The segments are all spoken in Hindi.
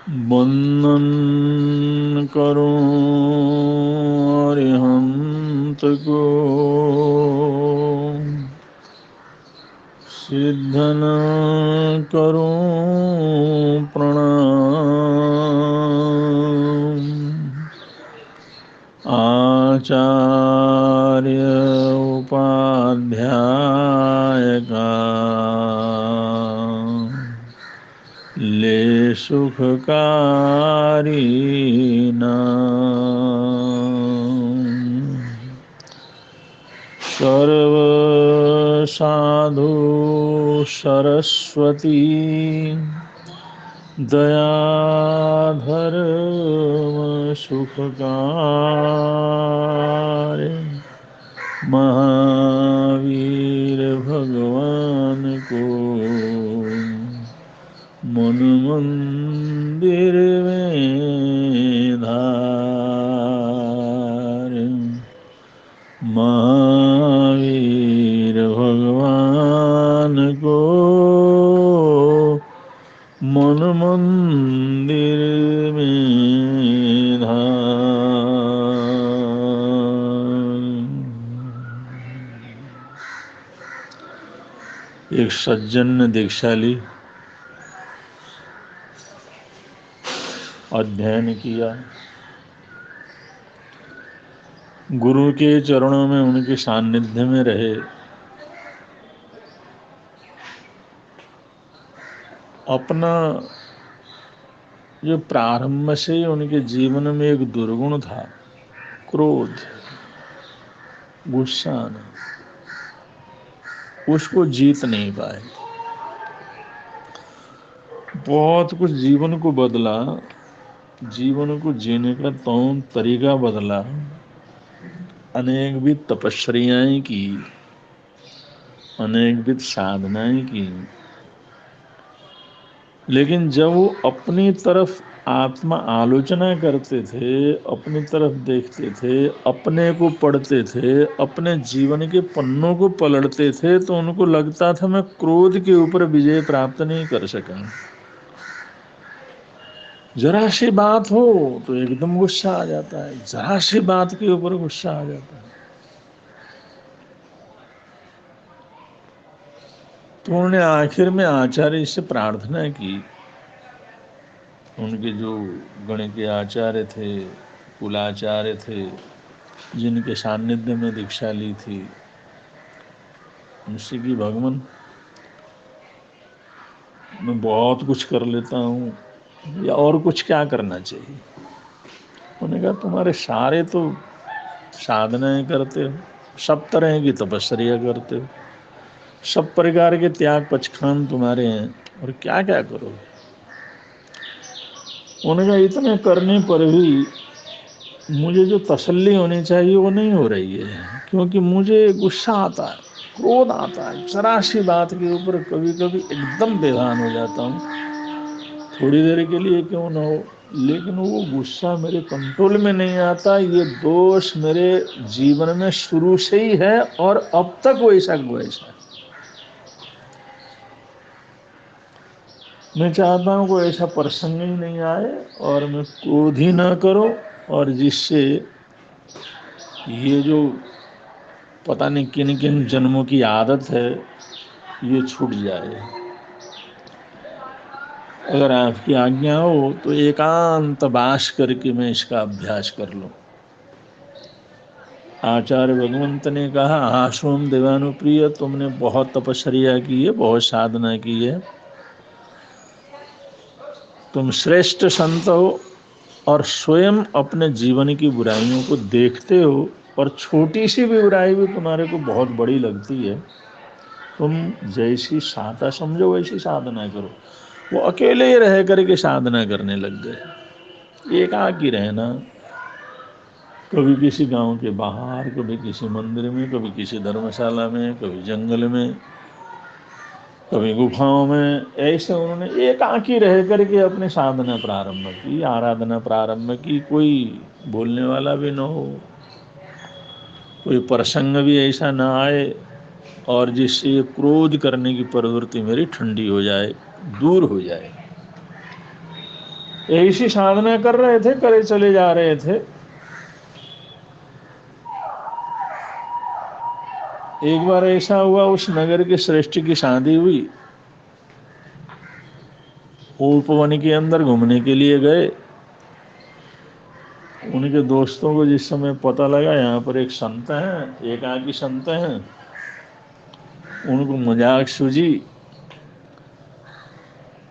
वंदन करूं अरिहंत को, सिद्धन करूं प्रणाम। आचार्य उपाध्याय का ले सुखकारी नाम। सर्व साधु सरस्वती दयाधर्म सुखकार महावीर भगवान को मन मंदिर में धार। महावीर भगवान को मन मंदिर में धार। एक सज्जन ने दीक्षा ली, अध्ययन किया, गुरु के चरणों में उनके सानिध्य में रहे। अपना जो प्रारंभ से उनके जीवन में एक दुर्गुण था, क्रोध, गुस्सा, उसको जीत नहीं पाए। बहुत कुछ जीवन को बदला, जीवन को जीने का तरीका बदला, अनेकविध तपस्याएं की, अनेकविध साधनाएं की, लेकिन जब वो अपनी तरफ आत्मा आलोचना करते थे, अपनी तरफ देखते थे, अपने को पढ़ते थे, अपने जीवन के पन्नों को पलटते थे, तो उनको लगता था मैं क्रोध के ऊपर विजय प्राप्त नहीं कर सका। जरा सी बात हो तो एकदम गुस्सा आ जाता है, जरा सी बात के ऊपर गुस्सा आ जाता है। तो उन्होंने आखिर में आचार्य से प्रार्थना की। उनके जो गण के आचार्य थे, कुलाचार्य थे, जिनके सानिध्य में दीक्षा ली थी, उनसे कि भगवान मैं बहुत कुछ कर लेता हूँ, या और कुछ क्या करना चाहिए। उन्होंने कहा तुम्हारे सारे तो साधनाएं करते हो, सब तरह की तपस्या करते हो, सब प्रकार के त्याग पचखान तुम्हारे हैं, और क्या क्या करो। उन्होंने कहा इतने करने पर भी मुझे जो तसल्ली होनी चाहिए वो नहीं हो रही है, क्योंकि मुझे गुस्सा आता है, क्रोध आता है, जरा सी बात के ऊपर कभी कभी एकदम बेभान हो जाता हूँ, थोड़ी देर के लिए क्यों ना हो, लेकिन वो गुस्सा मेरे कंट्रोल में नहीं आता। ये दोष मेरे जीवन में शुरू से ही है और अब तक वैसा वैसा है। मैं चाहता हूँ कोई ऐसा प्रसंग ही नहीं आए और मैं क्रोध ही ना करो, और जिससे ये जो पता नहीं किन किन जन्मों की आदत है ये छूट जाए। अगर आपकी आज्ञा हो तो एकांत वास करके मैं इसका अभ्यास कर लूं। आचार्य भगवंत ने कहा, आश्रम देवानुप्रिय, तुमने बहुत तपस्या की है, बहुत साधना की है, तुम श्रेष्ठ संत हो और स्वयं अपने जीवन की बुराइयों को देखते हो, और छोटी सी भी बुराई भी तुम्हारे को बहुत बड़ी लगती है। तुम जैसी साधा समझो वैसी साधना करो। वो अकेले ही रह करके साधना करने लग गए, एकाकी ही रहना, कभी किसी गांव के बाहर, कभी किसी मंदिर में, कभी किसी धर्मशाला में, कभी जंगल में, कभी गुफाओं में, ऐसे उन्होंने एकाकी रह करके अपनी साधना प्रारंभ की, आराधना प्रारंभ की। कोई बोलने वाला भी न हो, कोई प्रसंग भी ऐसा ना आए और जिससे ये क्रोध करने की प्रवृत्ति मेरी ठंडी हो जाए, दूर हो जाए। ऐसी साधना कर रहे थे, करे चले जा रहे थे। एक बार ऐसा हुआ, उस नगर के श्रेष्ठ की शादी हुई। वो उपवन के अंदर घूमने के लिए गए। उनके दोस्तों को जिस समय पता लगा यहाँ पर एक संत हैं, एकाकी संत हैं, उनको मजाक सूझी।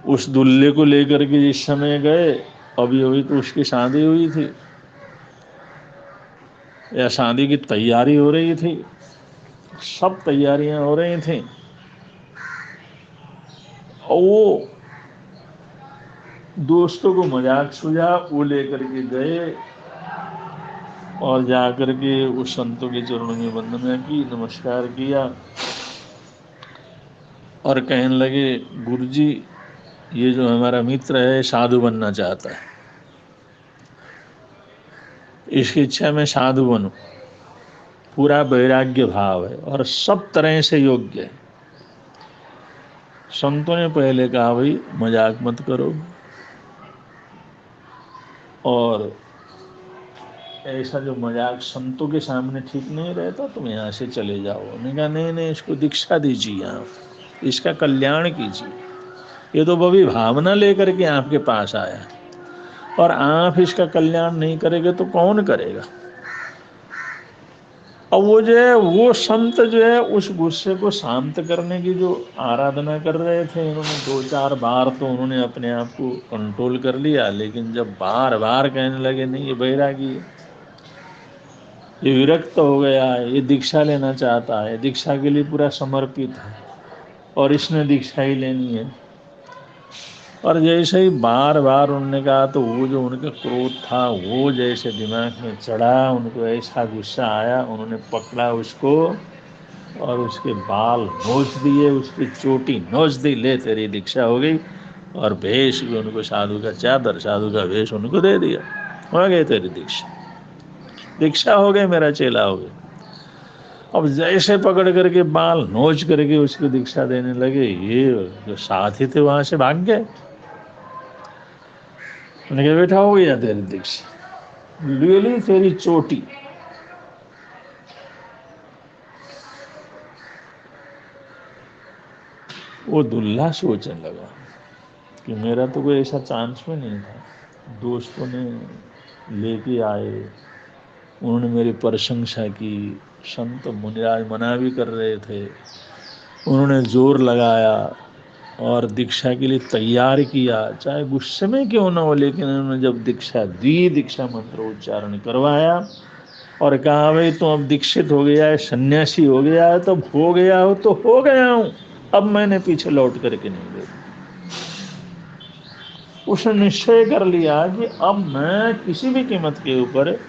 उस दूल्हे को लेकर के जिस समय गए, अभी अभी तो उसकी शादी हुई थी या शादी की तैयारी हो रही थी, सब तैयारियां हो रही थी। और वो दोस्तों को मजाक सूझा, वो लेकर के गए और जाकर के उस संतों के चरणों में वंदना की, नमस्कार किया और कहने लगे, गुरुजी ये जो हमारा मित्र है साधु बनना चाहता है, इसकी इच्छा में साधु बनूं, पूरा वैराग्य भाव है और सब तरह से योग्य है। संतों ने पहले कहा, भाई मजाक मत करो और ऐसा जो मजाक संतों के सामने ठीक नहीं रहता, तुम यहाँ से चले जाओ। उन्होंने कहा नहीं नहीं, इसको दीक्षा दीजिए, आप इसका कल्याण कीजिए। ये तो बड़ी भावना लेकर के आपके पास आया और आप इसका कल्याण नहीं करेंगे तो कौन करेगा। अब वो जो है, वो संत जो है उस गुस्से को शांत करने की जो आराधना कर रहे थे, इन्होंने 2-4 बार तो उन्होंने अपने आप को कंट्रोल कर लिया, लेकिन जब बार बार कहने लगे नहीं ये बैरागी है, ये विरक्त हो गया है, ये दीक्षा लेना चाहता है, दीक्षा के लिए पूरा समर्पित है और इसने दीक्षा ही लेनी है। और जैसे ही बार बार उन्होंने कहा, तो वो जो उनका क्रोध था वो जैसे दिमाग में चढ़ा, उनको ऐसा गुस्सा आया, उन्होंने पकड़ा उसको और उसके बाल नोच दिए, उसकी चोटी नोच दी, ले तेरी दीक्षा हो गई। और भेष भी उनको साधु का चादर, साधु का भेष उनको दे दिया, हो गई तेरी दीक्षा, दीक्षा हो गई, मेरा चेला हो गया। अब जैसे पकड़ करके बाल नोच करके उसको दीक्षा देने लगे, ये जो साथी थे वहां से भाग गए। उन्होंने कहा, बेटा हो गया तेरी दीक्षा, ले ली तेरी चोटी। वो दुल्हा सोचने लगा कि मेरा तो कोई ऐसा चांस में नहीं था, दोस्तों ने लेके आए, उन्होंने मेरी प्रशंसा की, संत मुनिराज मना भी कर रहे थे, उन्होंने जोर लगाया और दीक्षा के लिए तैयार किया, चाहे गुस्से में क्यों ना हो, लेकिन उन्होंने जब दीक्षा दी, दीक्षा मंत्र उच्चारण करवाया और कहा, भाई तुम अब दीक्षित हो गया है, सन्यासी हो गया है, तो हो गया हो तो हो गया हूँ, अब मैंने पीछे लौट करके नहीं देखा। उसने निश्चय कर लिया कि अब मैं किसी भी कीमत के ऊपर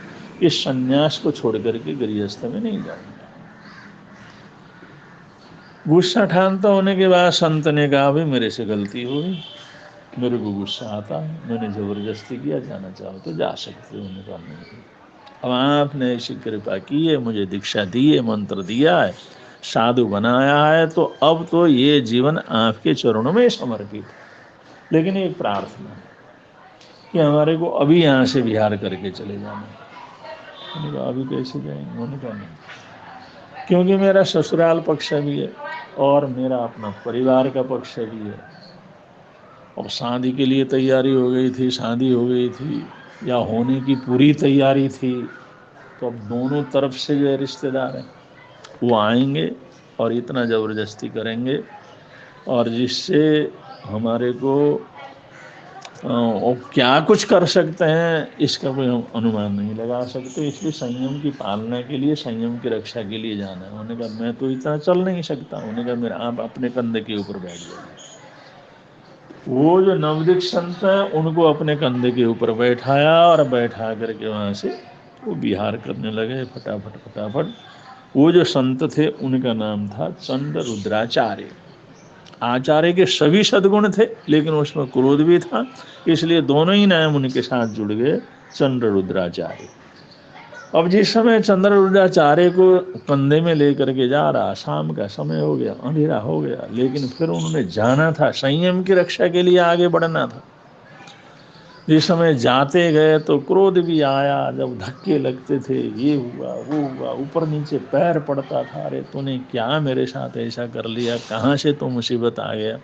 इस सन्यास को छोड़ करके गृहस्थ में नहीं जाऊंगा। गुस्सा ठानता होने के बाद संत ने कहा, भाई मेरे से गलती हो गई, मेरे को गुस्सा आता है, मैंने ज़बरदस्ती किया, जाना चाहो तो जा सकते हो। उन्होंने कहा नहीं, अब आपने ऐसी कृपा की है, मुझे दीक्षा दी है, मंत्र दिया है, साधु बनाया है, तो अब तो ये जीवन आपके चरणों में समर्पित है, लेकिन एक प्रार्थना है कि हमारे को अभी यहाँ से विहार करके चले जाना। उन्होंने कहा अभी कैसे जाएंगे? उन्होंने कहा नहीं, क्योंकि मेरा ससुराल पक्ष भी है और मेरा अपना परिवार का पक्ष भी है, और शादी के लिए तैयारी हो गई थी, शादी हो गई थी या होने की पूरी तैयारी थी, तो अब दोनों तरफ से जो रिश्तेदार हैं वो आएंगे और इतना ज़बरदस्ती करेंगे और जिससे हमारे को और क्या कुछ कर सकते हैं इसका कोई हम अनुमान नहीं लगा सकते। इसलिए संयम की पालना के लिए, संयम की रक्षा के लिए जाना है। उन्होंने कहा मैं तो इतना चल नहीं सकता। उन्होंने कहा मेरा आप अपने कंधे के ऊपर बैठ जाइए। वो जो नवदीप संत हैं उनको अपने कंधे के ऊपर बैठाया और बैठा करके वहाँ से वो विहार करने लगे फटाफट फटाफट। वो जो संत थे उनका नाम था चंद्र रुद्राचार्य। आचार्य के सभी सद्गुण थे, लेकिन उसमें क्रोध भी था, इसलिए दोनों ही नाम उनके साथ जुड़ गए, चंद्र रुद्राचार्य। अब जिस समय चंद्र रुद्राचार्य को कंधे में लेकर के जा रहा, शाम का समय हो गया, अंधेरा हो गया, लेकिन फिर उन्होंने जाना था, संयम की रक्षा के लिए आगे बढ़ना था। जिस समय जाते गए तो क्रोध भी आया, जब धक्के लगते थे, ये हुआ वो हुआ, ऊपर नीचे पैर पड़ता था, अरे तूने क्या मेरे साथ ऐसा कर लिया, कहाँ से तो मुसीबत आ गया,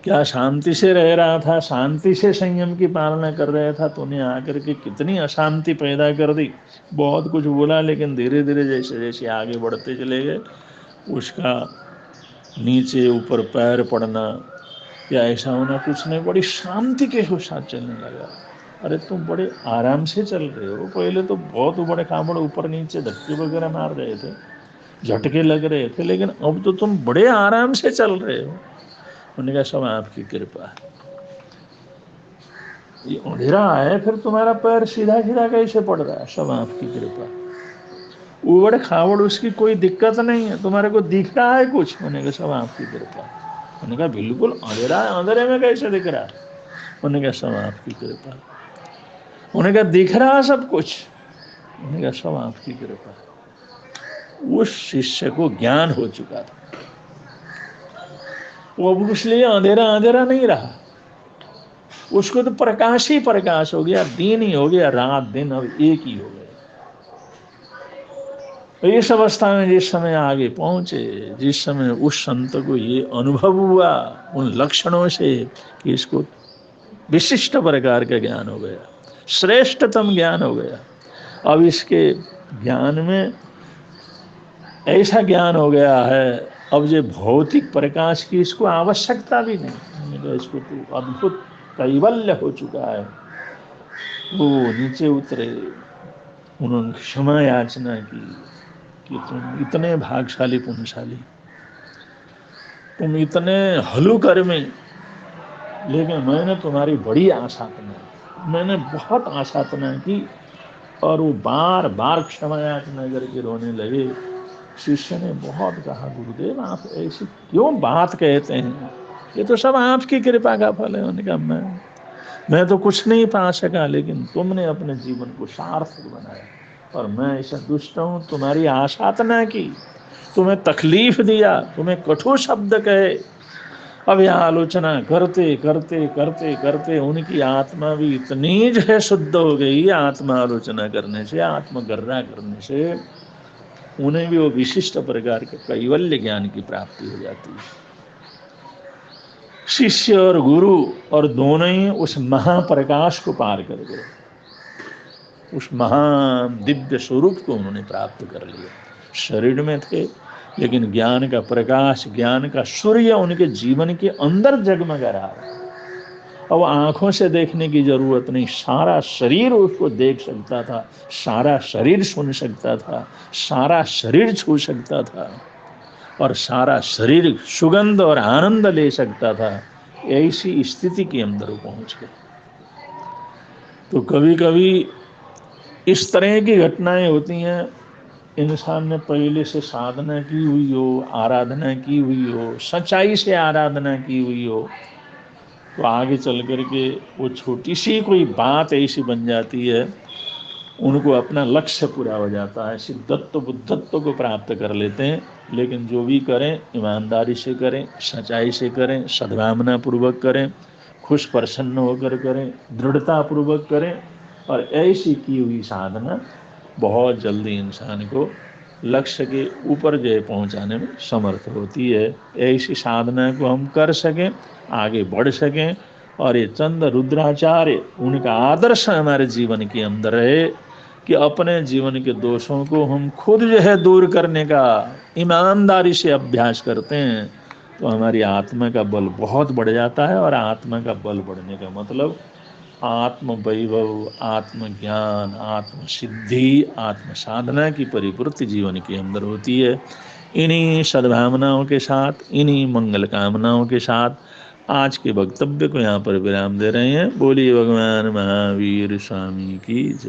क्या शांति से रह रहा था, शांति से संयम की पालना कर रहा था, तूने आकर के कितनी अशांति पैदा कर दी। बहुत कुछ बोला, लेकिन धीरे धीरे जैसे जैसे आगे बढ़ते चले गए, उसका नीचे ऊपर पैर पड़ना या ऐसा होना कुछ नहीं, बड़ी शांति के साथ चलने लगा। अरे तुम बड़े आराम से चल रहे हो, पहले तो बहुत बड़े कामड़ ऊपर नीचे धक्के वगैरह मार रहे थे, झटके लग रहे थे, लेकिन अब तो तुम बड़े आराम से चल रहे हो। उन्होंने कहा सब आपकी कृपा है, ये अंधेरा है फिर तुम्हारा पैर सीधा सीधा कैसे पड़ रहा है, सब आपकी कृपा। उबड़ खावड़ उसकी कोई दिक्कत नहीं है, तुम्हारे को दिख रहा है कुछ, उन्होंने कहा सब आपकी कृपा। उन्होंने कहा बिल्कुल अंधेरा है, अंधेरे में कैसे दिख रहा है, उन्होंने कहा सब आपकी कृपा। उन्होंने कहा दिख रहा सब कुछ, उन्होंने कहा सब आपकी कृपा। उस शिष्य को ज्ञान हो चुका था, वो अब इसलिए अंधेरा अंधेरा नहीं रहा, उसको तो प्रकाश ही प्रकाश हो गया, दिन ही हो गया, रात दिन अब एक ही हो गया। तो इस अवस्था में जिस समय आगे पहुंचे, जिस समय उस संत को ये अनुभव हुआ उन लक्षणों से कि इसको विशिष्ट प्रकार का ज्ञान हो गया, श्रेष्ठतम ज्ञान हो गया, अब इसके ज्ञान में ऐसा ज्ञान हो गया है, अब जो भौतिक प्रकाश की इसको आवश्यकता भी नहीं, इसको तो अद्भुत कैवल्य हो चुका है। वो नीचे उतरे, उन्होंने क्षमा याचना की कि तुम इतने भागशाली पुण्यशाली, तुम इतने हलुकर्मी, लेकिन मैंने तुम्हारी बड़ी आसाधना, मैंने बहुत आसाधना की। और वो बार बार क्षमा याचना करके रोने लगे। शिष्य ने बहुत कहा गुरुदेव आप ऐसी क्यों बात कहते हैं, ये तो सब आपकी कृपा का फल है। उन्होंने कहा मैं तो कुछ नहीं पा सका, लेकिन तुमने अपने जीवन को सार्थक बनाया, और मैं ऐसा दुष्ट हूँ, तुम्हारी आसाधना की, तुम्हें तकलीफ दिया, तुम्हें कठोर शब्द कहे। अब यह आलोचना करते करते करते करते उनकी आत्मा भी इतनी जो है शुद्ध हो गई, आत्मा आलोचना करने से, आत्मगर्रा करने से उन्हें भी वो विशिष्ट प्रकार के कैवल्य ज्ञान की प्राप्ति हो जाती है। शिष्य और गुरु और दोनों ही उस महाप्रकाश को पार कर गए, उस महान दिव्य स्वरूप को उन्होंने प्राप्त कर लिया। शरीर में थे, लेकिन ज्ञान का प्रकाश, ज्ञान का सूर्य उनके जीवन के अंदर जगमगा रहा है। अब आंखों से देखने की जरूरत नहीं, सारा शरीर उसको देख सकता था, सारा शरीर सुन सकता था, सारा शरीर छू सकता था, और सारा शरीर सुगंध और आनंद ले सकता था। ऐसी स्थिति के अंदर वो पहुंच गए। तो कभी कभी इस तरह की घटनाएं होती हैं, इंसान ने पहले से साधना की हुई हो, आराधना की हुई हो, सच्चाई से आराधना की हुई हो, तो आगे चल करके वो छोटी सी कोई बात ऐसी बन जाती है, उनको अपना लक्ष्य पूरा हो जाता है, सिद्धत्व बुद्धत्व को प्राप्त कर लेते हैं। लेकिन जो भी करें ईमानदारी से करें, सच्चाई से करें, सद्भावना पूर्वक करें, खुश प्रसन्न होकर करें, दृढ़ता पूर्वक करें, और ऐसी की हुई साधना बहुत जल्दी इंसान को लक्ष्य के ऊपर जो पहुंचाने में समर्थ होती है। ऐसी साधना को हम कर सकें, आगे बढ़ सकें, और ये चंद रुद्राचार्य उनका आदर्श हमारे जीवन के अंदर है कि अपने जीवन के दोषों को हम खुद जो है दूर करने का ईमानदारी से अभ्यास करते हैं, तो हमारी आत्मा का बल बहुत बढ़ जाता है। और आत्मा का बल बढ़ने का मतलब आत्म वैभव, आत्मज्ञान, आत्म सिद्धि, आत्म साधना की परिपूर्ति जीवन के अंदर होती है। इन्हीं सद्भावनाओं के साथ, इन्हीं मंगल कामनाओं के साथ आज के वक्तव्य को यहाँ पर विराम दे रहे हैं। बोलिए भगवान महावीर स्वामी की जय।